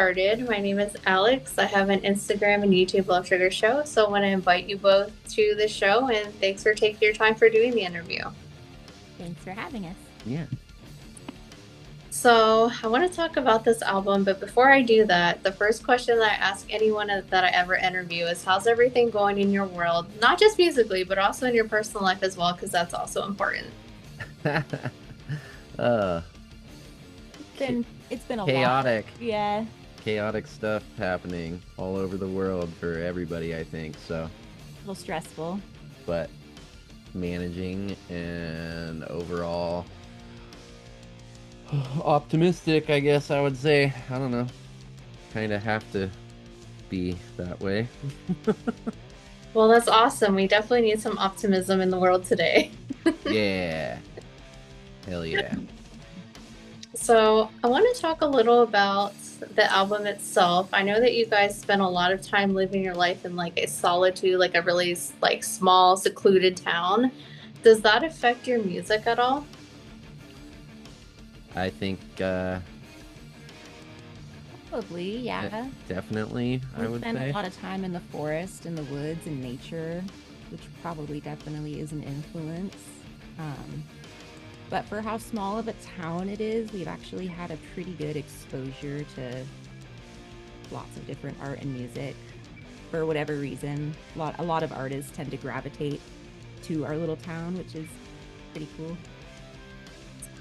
started, my name is Alex. I have an Instagram and YouTube Love Sugar show, so I want to invite you both to the show and thanks for taking your time for doing the interview. Thanks for having us. Yeah. So, I want to talk about this album, but before I do that, the first question that I ask anyone that I ever interview is how's everything going in your world? Not just musically, but also in your personal life as well, because that's also important. uh It's been a lot. chaotic Yeah. chaotic stuff happening all over the world for everybody, I think. So, A little stressful. but managing and overall optimistic, I guess I would say. I don't know. Kind of have to be that way. Well, that's awesome. We definitely need some optimism in the world today. Yeah. Hell yeah. So, I want to talk a little about the album itself. I know that you guys spent a lot of time living your life in like a solitude, like a really like small, secluded town. Does that affect your music at all? I think Probably, yeah. definitely, I We would spent a say. lot of time in the forest, in the woods, and nature, which probably definitely is an influence. Um, but for how small of a town it is, we've actually had a pretty good exposure to lots of different art and music. For whatever reason, a lot of artists tend to gravitate to our little town, which is pretty cool.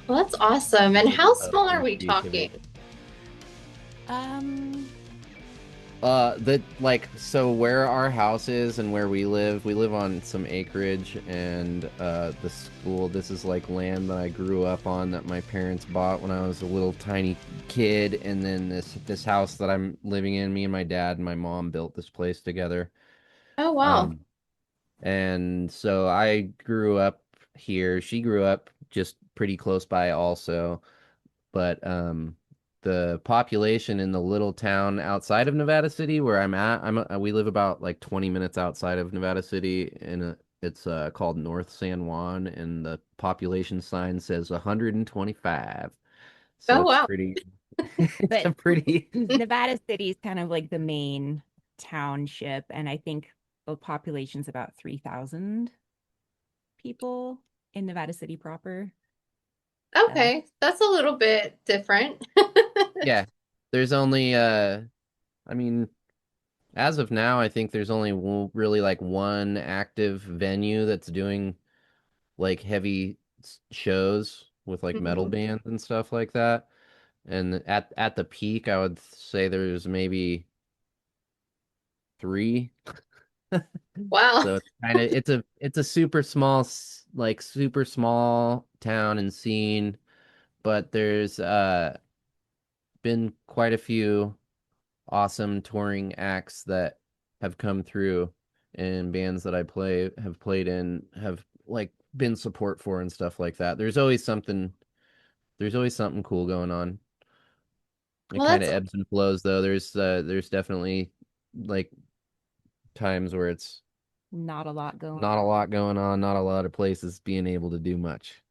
Well, that's awesome. And Maybe how love small are and we creativity. talking? Um, So where our house is and where we live on some acreage, and the school, this is like land that I grew up on that my parents bought when I was a little tiny kid, and then this house that I'm living in, me and my dad and my mom built this place together. Oh, wow. Um, and so I grew up here. She grew up just pretty close by also, but the population in the little town outside of Nevada City where I'm at, we live about like 20 minutes outside of Nevada City, and it's called North San Juan, and the population sign says 125. So Oh, it's wow. pretty it's but a pretty Nevada City is kind of like the main township, and I think the population's about 3,000 people in Nevada City proper. So Okay, that's a little bit different. yeah. There's only I mean, as of now, I think there's only really like one active venue that's doing like heavy shows with like metal Mhm. bands and stuff like that. And at the peak, I would say there's maybe three. Wow. So it's kind of it's a super small like super small town and scene, but there's been quite a few awesome touring acts that have come through, and bands that I play have played in have like been support for and stuff like that. There's always something cool going on. It Well, kind that's of ebbs and flows though. There's definitely like times where it's not a lot going not a on. lot going on, not a lot of places being able to do much.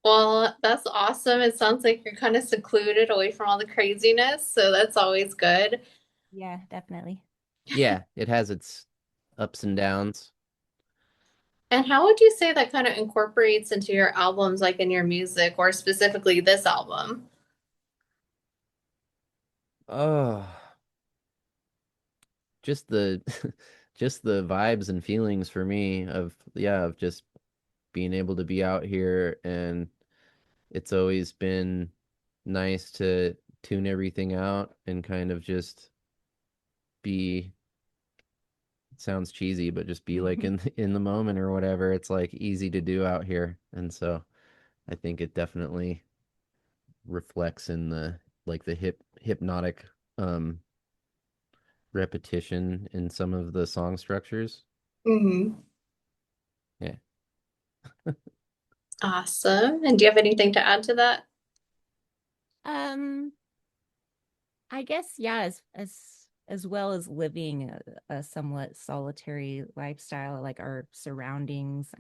well, that's awesome. It sounds like you're kind of secluded away from all the craziness, so that's always good. Yeah, definitely. Yeah, it has its ups and downs. And how would you say that kind of incorporates into your albums, like in your music, or specifically this album? Oh, just the just the vibes and feelings for me of, yeah, of just being able to be out here, and it's always been nice to tune everything out and kind of just be, it sounds cheesy, but just be like in the moment or whatever. It's like easy to do out here. And so I think it definitely reflects in the like the hypnotic um repetition in some of the song structures. Hmm. Yeah. Awesome. And do you have anything to add to that? Um, I guess yeah, as well as living a somewhat solitary lifestyle, like our surroundings.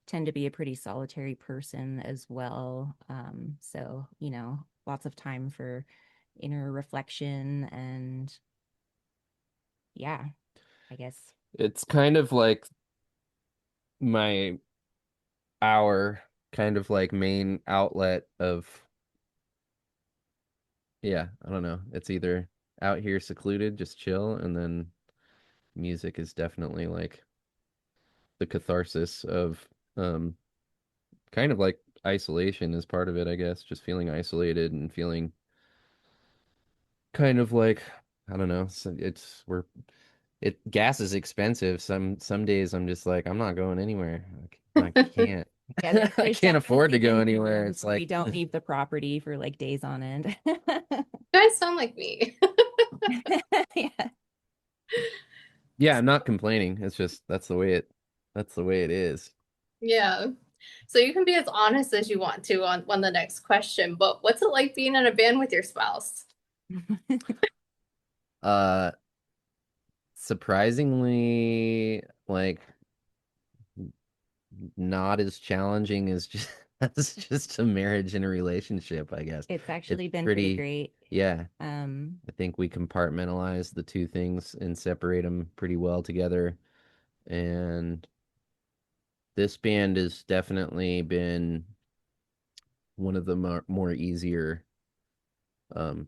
Tend to be a pretty solitary person as well. So, lots of time for inner reflection and yeah, I guess. It's kind of like my our kind of like main outlet of, yeah, I don't know. It's either out here secluded, just chill, and then music is definitely like the catharsis of um kind of like isolation is part of it, I guess. Just feeling isolated and feeling kind of like, I don't know. It's we're it gas is expensive. Some days I'm just like I'm not going anywhere. I can't. Yeah, I there's can't afford to definitely go been anywhere. times It's where we like don't leave the property for like days on end. You guys sound like me. Yeah. yeah, I'm not complaining. It's just that's the way it is. Yeah. So you can be as honest as you want to on the next question, but what's it like being in a band with your spouse? Uh Surprisingly like not as challenging as just as just a marriage and a relationship, I guess. It's It's actually been pretty pretty, great. yeah. Um, I think we compartmentalize the two things and separate them pretty well together. And this band has definitely been one of the more easier um,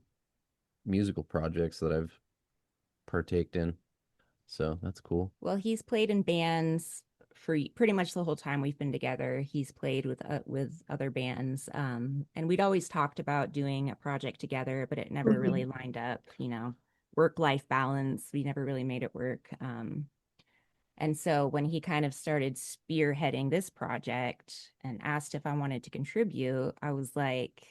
musical projects that I've partaked in. So that's cool. well, he's played in bands for pretty much the whole time we've been together. He's played with other bands, and we'd always talked about doing a project together, but it never really Mhm. lined up. Work-life balance. We never really made it work. And so when he kind of started spearheading this project and asked if I wanted to contribute, I was like,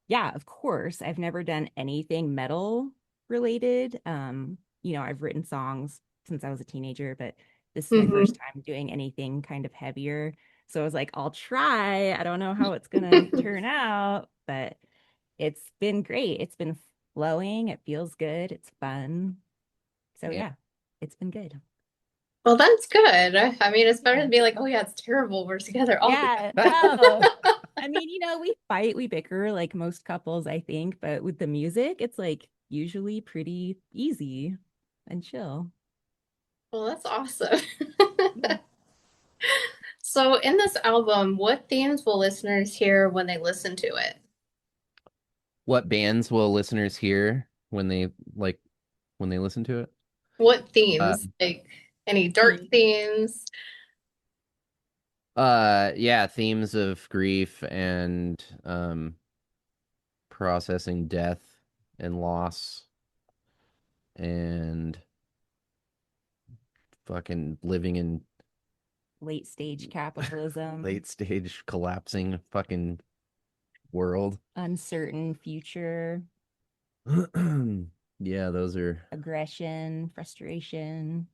yeah, of course. I've never done anything metal related. I've written songs since I was a teenager, but this is my first Mhm. time doing anything kind of heavier. So I was like, I'll try. I don't know how it's gonna turn out, but it's been great. It's been flowing. It feels good. It's fun. So Yeah. yeah, it's been good. Well, that's good. I mean, it's better Yeah. than being like, oh yeah, it's terrible. We're together all the Yeah, no. I mean, we fight, we bicker like most couples, I think, but with the music, it's like usually pretty easy and chill. Well, that's awesome. Yeah. So, in this album, what themes will listeners hear when they listen to it? What bands will listeners hear like when they listen to it? What Uh, themes? Like any dark Theme. themes? yeah, themes of grief and processing death and loss and fucking living in Late stage capitalism, late stage collapsing fucking world. uncertain future, Yeah, those are aggression, frustration,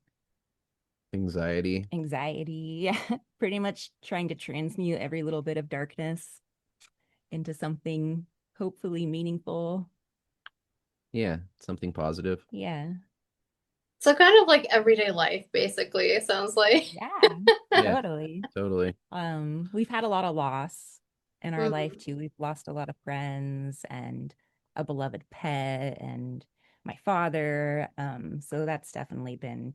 anxiety. anxiety. Yeah, pretty much trying to transmute every little bit of darkness into something hopefully meaningful. Yeah, something positive. Yeah. So, kind of like everyday life, basically, it sounds like. Yeah, Yeah, totally. totally. We've had a lot of loss in our life Mhm. too. We've lost a lot of friends and a beloved pet and my father. So that's definitely been,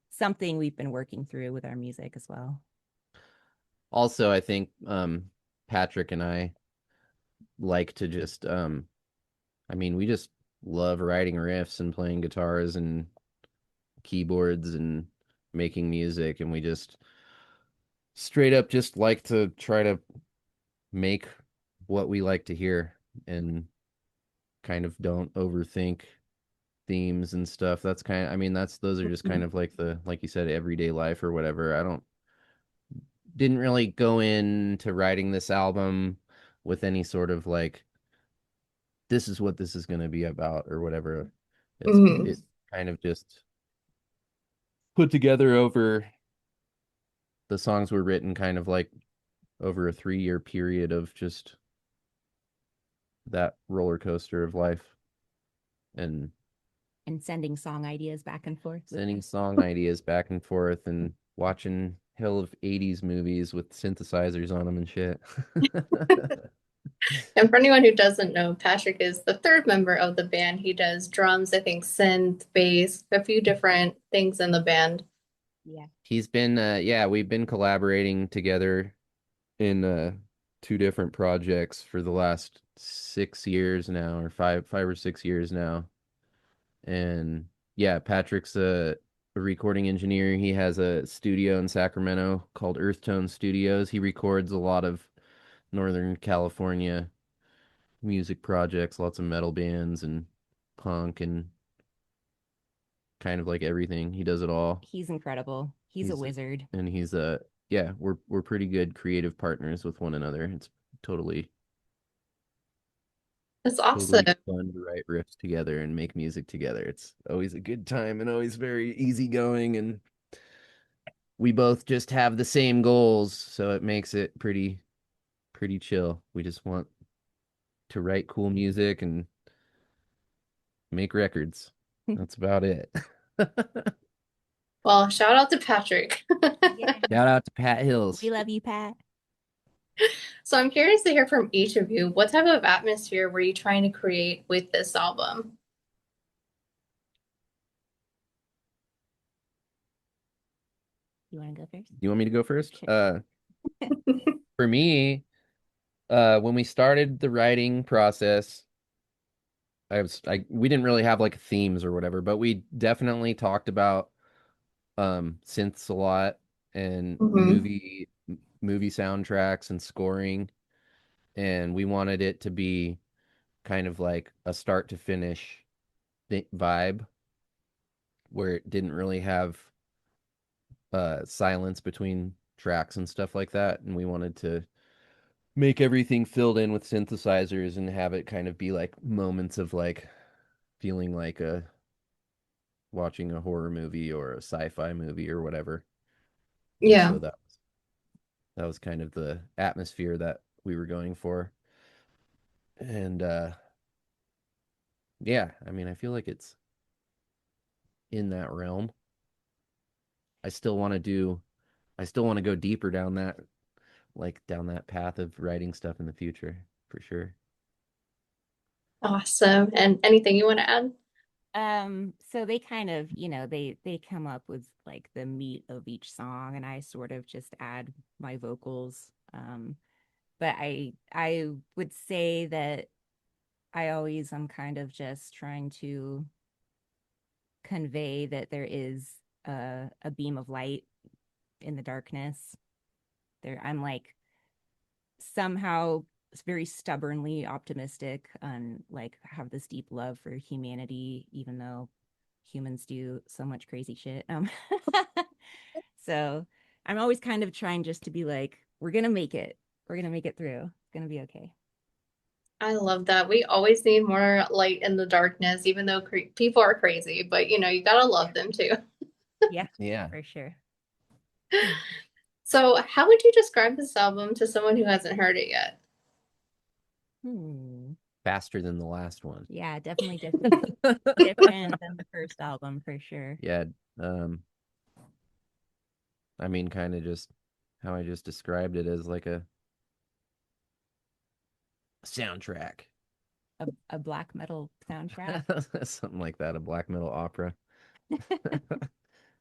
something we've been working through with our music as well. Also, I think Patrick and I like to just I mean, we just love writing riffs and playing guitars and keyboards and making music, and we just straight up just like to try to make what we like to hear and kind of don't overthink themes and stuff. That's kind of, I mean, that's those are just kind of like the, like you said, everyday life or whatever. I don't didn't really go into writing this album with any sort of like this is what this is going to be about or whatever. Mhm. It kind of just put together over the songs were written kind of like over a 3 year period of just that roller coaster of life and And sending song ideas back and forth with sending them. song ideas back and forth and watching hell of 80s movies with synthesizers on them and shit. And for anyone who doesn't know, Patrick is the third member of the band. He does drums, I think synth, bass, a few different things in the band. Yeah. He's been yeah, we've been collaborating together in two different projects for the last 6 years now, or five or 6 years now. And yeah, Patrick's a recording engineer. He has a studio in Sacramento called Earthtone Studios. He records a lot of Northern California music projects, lots of metal bands and punk and kind of like everything. He does it all. He's incredible. He's a He's wizard. and he's yeah, we're pretty good creative partners with one another. It's totally That's awesome. totally fun to write riffs together and make music together. It's always a good time and always very easygoing, and we both just have the same goals, so it makes it pretty chill. We just want to write cool music and make records. That's about it. Well, shout out to Patrick. Yeah. Shout out to Pat We Hills. love you, Pat. So I'm curious to hear from each of you. What type of atmosphere were you trying to create with this album? You want to go first? You want me to go first? Sure. For me, when we started the writing process, we didn't really have like themes or whatever, but we definitely talked about synths a lot and Hmm. movie soundtracks and scoring, and we wanted it to be kind of like a start to finish vibe where it didn't really have silence between tracks and stuff like that, and we wanted to make everything filled in with synthesizers and have it kind of be like moments of like feeling like a watching a horror movie or a sci-fi movie or whatever. And Yeah, so that was kind of the atmosphere that we were going for. And yeah, I mean, I feel like it's in that realm. I still want to do I still want to go deeper down that down that path of writing stuff in the future for sure. awesome. And anything you want to add? So they kind of, they come up with like the meat of each song and I sort of just add my vocals. But I would say that I always am kind of just trying to convey that there is a beam of light in the darkness. I'm like somehow very stubbornly optimistic and like have this deep love for humanity, even though humans do so much crazy shit. So I'm always kind of trying just to be like, we're gonna make it. We're gonna make it through. It's gonna be okay. I love that. We always need more light in the darkness, even though people are crazy, but you gotta Yeah. love them too. Yeah, Yeah, for sure. So, how would you describe this album to someone who hasn't heard it yet? Hmm. faster than the last one. Yeah, definitely different than the first album for sure. Yeah, um I mean kind of just how I just described it as like a soundtrack. A black metal soundtrack. Something like that, a black metal opera.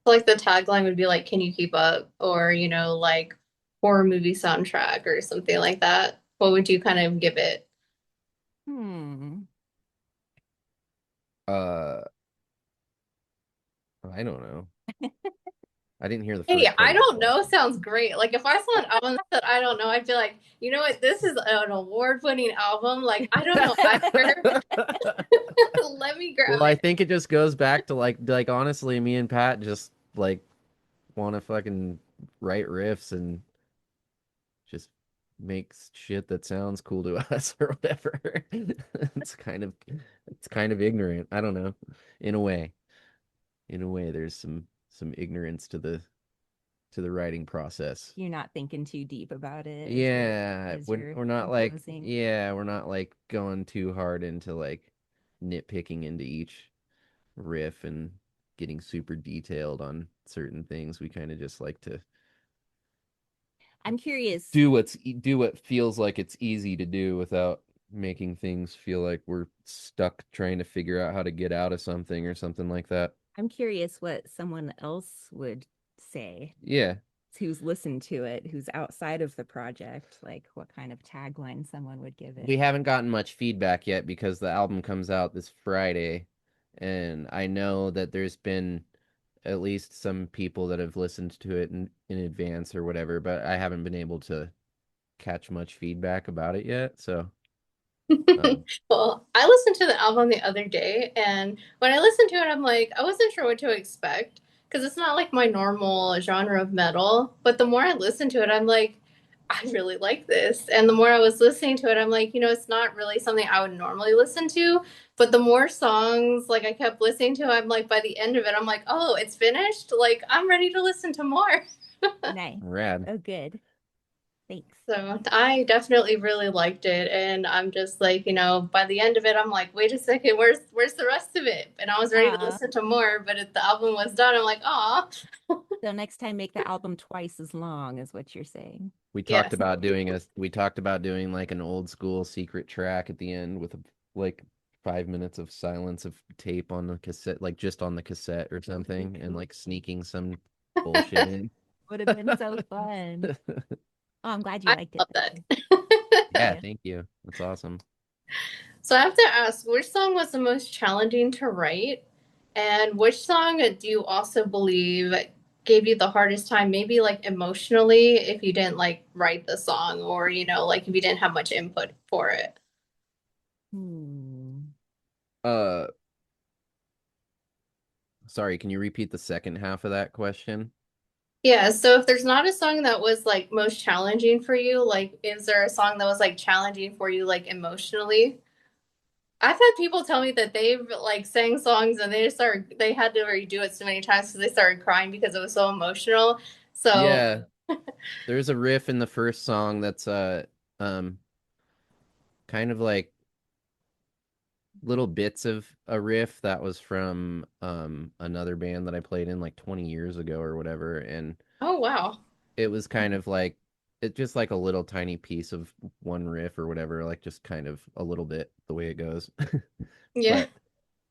Like the tagline would be like, "Can you keep up?" Or like horror movie soundtrack or something like that. What would you kind of give it? Hmm. Uh I don't know. I didn't hear the Hey, first part I of the don't know. question. Sounds great. Like if I saw an album that said I don't know, I'd be like, you know what? This is an award-winning album. Like I don't know either. Let me grab Well, I it. think it just goes back to like honestly, me and Pat just like want to fucking write riffs and just make shit that sounds cool to us or whatever. It's kind of ignorant. I don't know. In a way. In a way, there's some ignorance to the writing process. You're not thinking too deep about it Yeah, as you're we're not like composing. yeah, we're not like going too hard into like nitpicking into each riff and getting super detailed on certain things. We kind of just like to I'm curious. do what feels like it's easy to do without making things feel like we're stuck trying to figure out how to get out of something or something like that. I'm curious what someone else would say Yeah. who's listened to it, who's outside of the project, like what kind of tagline someone would give it. We haven't gotten much feedback yet because the album comes out this Friday, and I know that there's been at least some people that have listened to it in advance or whatever, but I haven't been able to catch much feedback about it yet. So, um, Well, I listened to the album the other day, and when I listened to it, I'm like, I wasn't sure what to expect because it's not like my normal genre of metal. But the more I listened to it, I'm like, I really like this. And the more I was listening to it, I'm like, it's not really something I would normally listen to. But the more songs like I kept listening to, I'm like, by the end of it, I'm like, oh, it's finished. Like, I'm ready to listen to more. Nice. rad. Oh, good. Thanks. So I definitely really liked it, and I'm just like, by the end of it, I'm like, wait a second, where's the rest of it? And I was ready to Ah, listen to more, but if the album was done, I'm like, oh, so next time make the album twice as long, is what you're saying. yes, We talked about doing like an old school secret track at the end with like 5 minutes of silence of tape on the cassette, like just on the cassette or something, and like sneaking some bullshit in. Would have been so fun. Oh, I'm glad you I liked it love that. though. Yeah, Yeah. thank you. That's awesome. So I have to ask, which song was the most challenging to write, and which song do you also believe gave you the hardest time, maybe like emotionally, if you didn't like write the song, or like if you didn't have much input for it? Hmm. Uh, Sorry, can you repeat the second half of that question? Yeah, so if there's not a song that was like most challenging for you, like is there a song that was like challenging for you like emotionally? I've had people tell me that they've like sang songs and they had to redo it so many times because they started crying because it was so emotional. So, Yeah, there's a riff in the first song that's um kind of like little bits of a riff that was from another band that I played in like 20 years ago or whatever, and oh wow. it was kind of like it just like a little tiny piece of one riff or whatever, like just kind of a little bit the way it goes. Yeah. But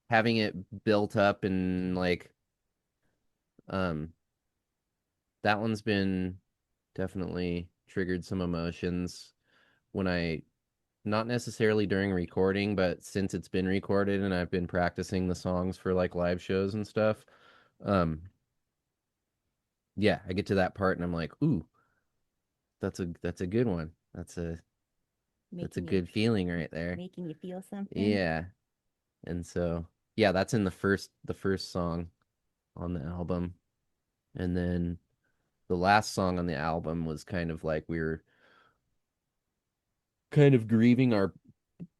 having it built up and like um that one's been definitely triggered some emotions when I not necessarily during recording, but since it's been recorded and I've been practicing the songs for like live shows and stuff. Um, yeah, I get to that part and I'm like, ooh, that's a good one. That's a Making you good feeling right there. making you feel something. Yeah. And so yeah, that's in the first song on the album. And then the last song on the album was kind of like we were kind of grieving our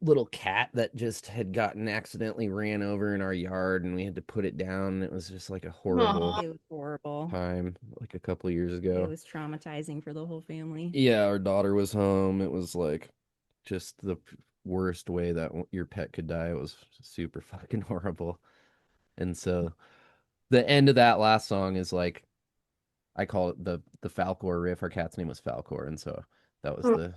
little cat that just had gotten accidentally ran over in our yard and we had to put it down. It was just like a horrible Aw. It was horrible. time, like a couple of years It ago. was traumatizing for the whole family. Yeah, our daughter was home. It was like just the worst way that your pet could die. It was super fucking horrible. And so the end of that last song is like I call it the Falcor riff. Our cat's name was Falcor, and so that was the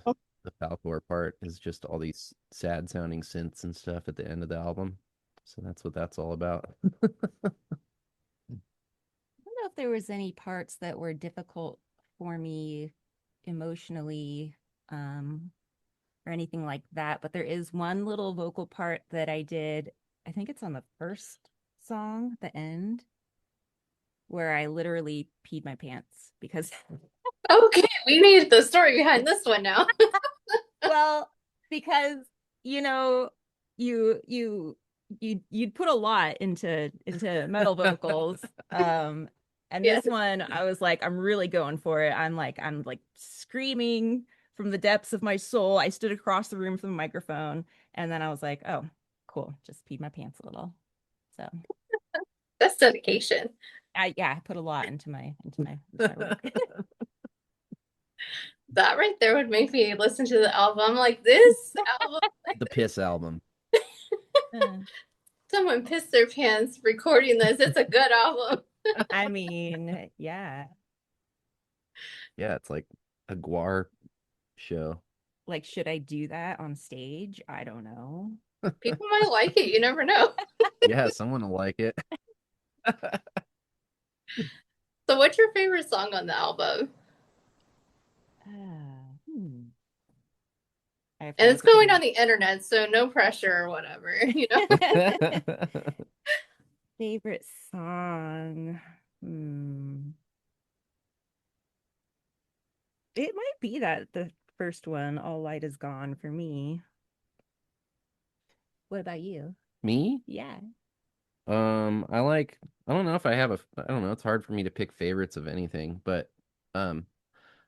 Falcor part is just all these sad sounding synths and stuff at the end of the album. So that's what that's all about. I don't know if there was any parts that were difficult for me emotionally, um, or anything like that, but there is one little vocal part that I did. I think it's on the first song, the end, where I literally peed my pants because Okay, we need the story behind this one now. well, because you know, you'd put a lot into metal vocals. And Yeah. this one I was like, I'm really going for it. I'm like screaming from the depths of my soul. I stood across the room from the microphone, and then I was like, oh, cool, just peed my pants a little. So That's dedication. I put a lot into my work. That right there would make me listen to the album. Like this album, The Piss album. someone pissed their pants recording this. It's a good album. I mean, yeah. Yeah, it's like a guar show. Like, should I do that on stage? I don't know. People might like it. You never know. Yeah, someone will like it. So, what's your favorite song on the album? Hmm. I have to And it's look at the going on lyrics. the internet, so no pressure or whatever, you know? Favorite song. Hmm. It might be that the first one, All Light Is Gone for me. What about you? Me? Yeah. I like, I don't know if I have a, I don't know, it's hard for me to pick favorites of anything, but um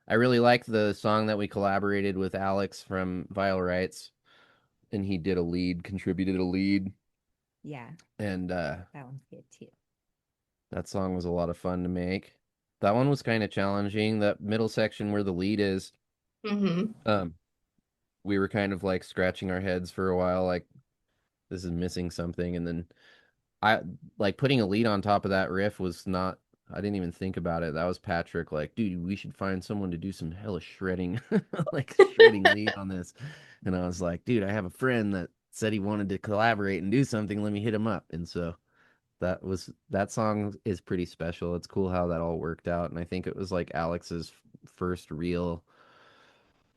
I really like the song that we collaborated with Alex from Vile Rights, and he did a lead, contributed a lead, Yeah. and That one's good too. that song was a lot of fun to make. That one was kind of challenging. That middle section where the lead is, Hmm. um, we were kind of like scratching our heads for a while, like this is missing something, and then I like putting a lead on top of that riff was not. I didn't even think about it. That was Patrick. Like, dude, we should find someone to do some hella shredding, like shredding lead on this. And I was like, dude, I have a friend that said he wanted to collaborate and do something. Let me hit him up. And so that song is pretty special. It's cool how that all worked out. And I think it was like Alex's first real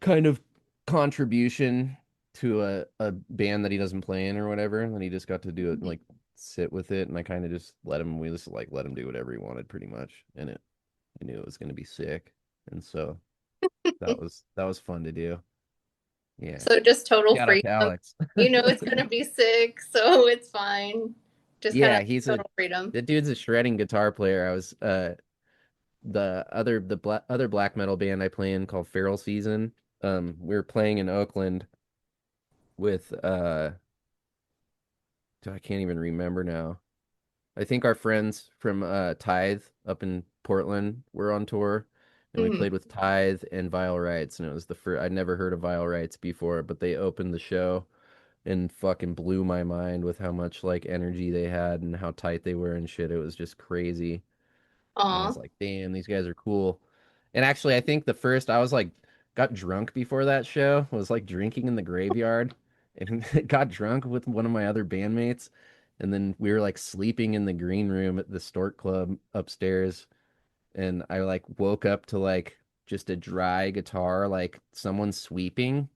kind of contribution to a band that he doesn't play in or whatever. And then he just got to do it like sit with it, and I kind of just let him. We just like let him do whatever he wanted, pretty much. And it, I knew it was going to be sick, and so that was fun to do. Yeah, So, just total shout out freedom. to Alex. You know it's gonna be sick, so it's fine. Just kind of Yeah, he's a total freedom. the dude's a shredding guitar player. I was other black metal band I play in called Feral Season. We were playing in Oakland with I can't even remember now. I think our friends from Tithe up in Portland were on tour, and we Hmm. played with Tithe and Vile Rights, and it was the first. I'd never heard of Vile Rights before, but they opened the show and fucking blew my mind with how much like energy they had and how tight they were and shit. It was just crazy. And I Aw. was like, damn, these guys are cool. And actually, I think the first I was like got drunk before that show, was like drinking in the graveyard and got drunk with one of my other bandmates. And then we were like sleeping in the green room at the Stork Club upstairs. And I like woke up to like just a dry guitar, like someone sweeping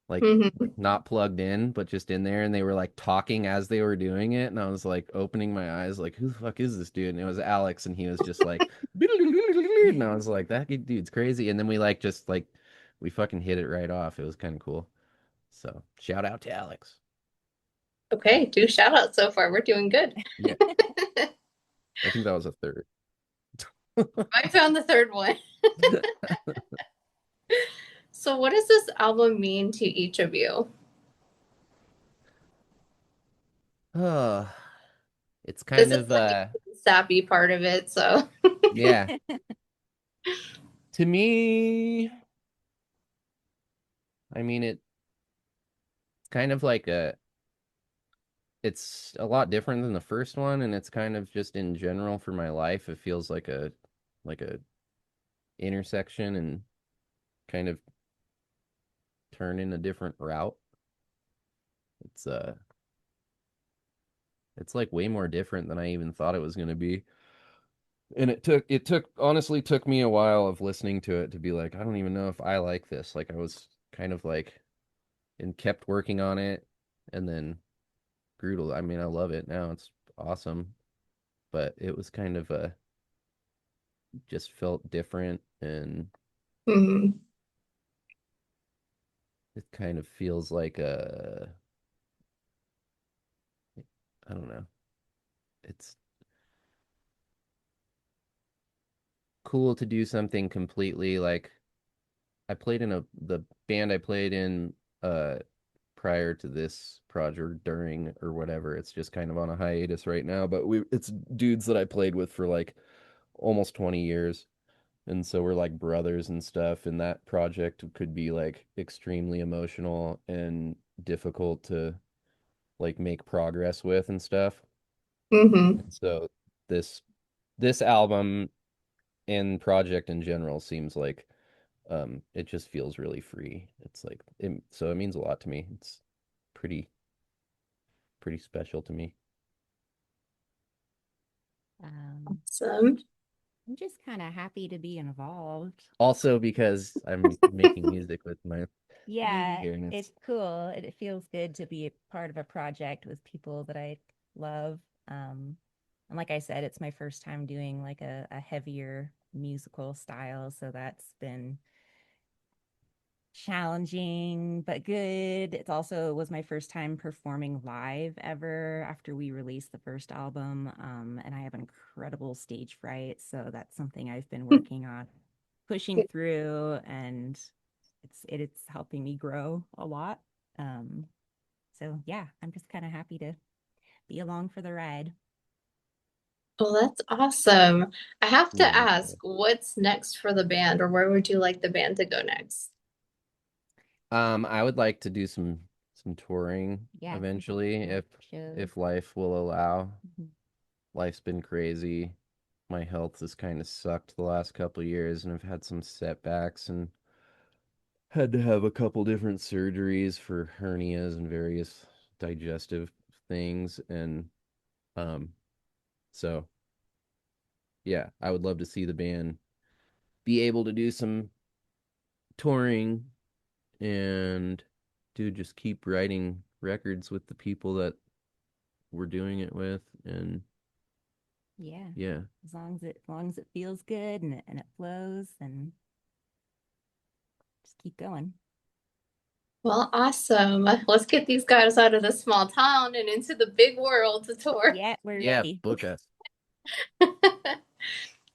like Hmm. not plugged in, but just in there, and they were like talking as they were doing it, and I was like opening my eyes, like, who the fuck is this dude? And it was Alex, and he was just like, and I was like, that dude's crazy. And then we like just like we fucking hit it right off. It was kind of cool. So shout out to Alex. Okay, two shout outs so far. We're doing good. Yeah, I think that was a third. I found the third one. So, what does this album mean to each of you? Oh, it's This kind is of like the sappy part of it. So, yeah. To me, I mean it's kind of like a it's a lot different than the first one, and it's kind of just in general for my life it feels like a intersection and kind of turn in a different route. It's like way more different than I even thought it was going to be, and it took honestly took me a while of listening to it to be like, I don't even know if I like this. Like I was kind of like and kept working on it, and then brutal. I mean, I love it now, it's awesome, but it was kind of just felt different, and mhm. it kind of feels like a, I don't know. It's cool to do something completely like I played in the band I played in uh prior to this project during or whatever. It's just kind of on a hiatus right now, but we it's dudes that I played with for like almost 20 years. And so we're like brothers and stuff, and that project could be like extremely emotional and difficult to like make progress with and stuff. Mhm. And so this this album and project in general seems like it just feels really free. It's like so it means a lot to me. It's pretty pretty special to me. Um, Awesome. I'm just kind of happy to be involved. Also because I'm making music with my baby Yeah, here, and it's cool. It feels good to be a part of a project with people that I love. And like I said, it's my first time doing like a heavier musical style, so that's been challenging but good. It's also was my first time performing live ever after we released the first album. And I have incredible stage fright, so that's something I've been working on, pushing through, and it's helping me grow a lot. Um, so yeah, I'm just kind of happy to be along for the ride. Well, that's awesome. I have to yeah. ask, what's next for the band, or where would you like the band to go next? I would like to do some touring Yeah, some eventually shows. if life will allow. Mhm. Life's been crazy. My health has kind of sucked the last couple of years, and I've had some setbacks and had to have a couple different surgeries for hernias and various digestive things. And um, so yeah, I would love to see the band be able to do some touring and just keep writing records with the people that we're doing it with. And Yeah, yeah, as long as it feels good and it flows, and just keep going. Well, awesome. Let's get these guys out of the small town and into the big world to tour. Yeah, we're yeah, ready. book us.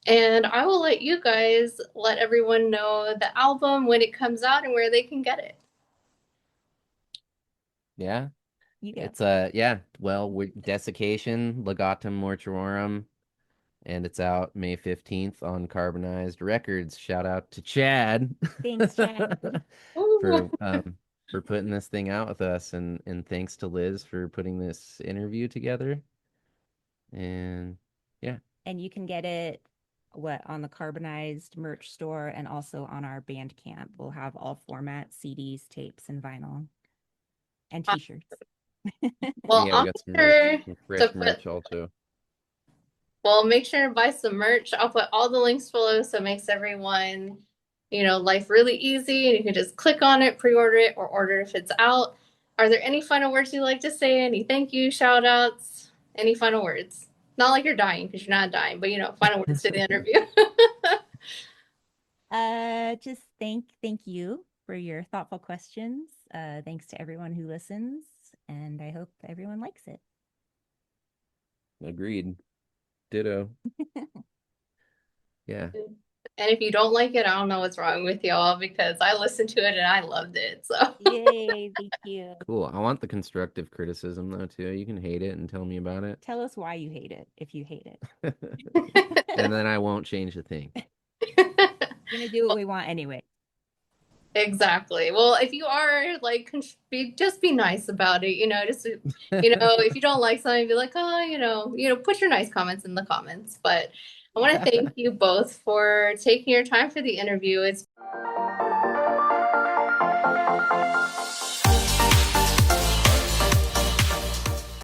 And I will let you guys let everyone know the album when it comes out and where they can get it. Yeah. You go. It's yeah, well, we Desiccation, Legatum Mortuorum, and it's out May 15th on Carbonized Records. Shout out to Chad Thanks, Chad. Ooh. for for putting this thing out with us, and thanks to Liz for putting this interview together. And yeah, And you can get it on the Carbonized merch store and also on our Bandcamp. We'll have all formats, CDs, tapes, and vinyl and t-shirts. Well, yeah, we I'll got make sure some to fresh put, merch also. well, make sure to buy some merch. I'll put all the links below so it makes everyone, life really easy and you can just click on it, pre-order it, or order if it's out. Are there any final words you'd like to say? Any thank you, shout outs, any final words? Not like you're dying because you're not dying, but final words to the interview. Just thank you for your thoughtful questions. Thanks to everyone who listens, and I hope everyone likes it. Agreed. Ditto. Yeah. And if you don't like it, I don't know what's wrong with y'all because I listened to it and I loved it. So, Yay, thank you. Cool. I want the constructive criticism though too. You can hate it and tell me about it. Tell us why you hate it if you hate it. And then I won't change a thing. You're gonna do what we want anyway. exactly. Well, if you are like, just be nice about it. If you don't like something, be like, oh, put your nice comments in the comments. But I want to thank you both for taking your time for the interview. It's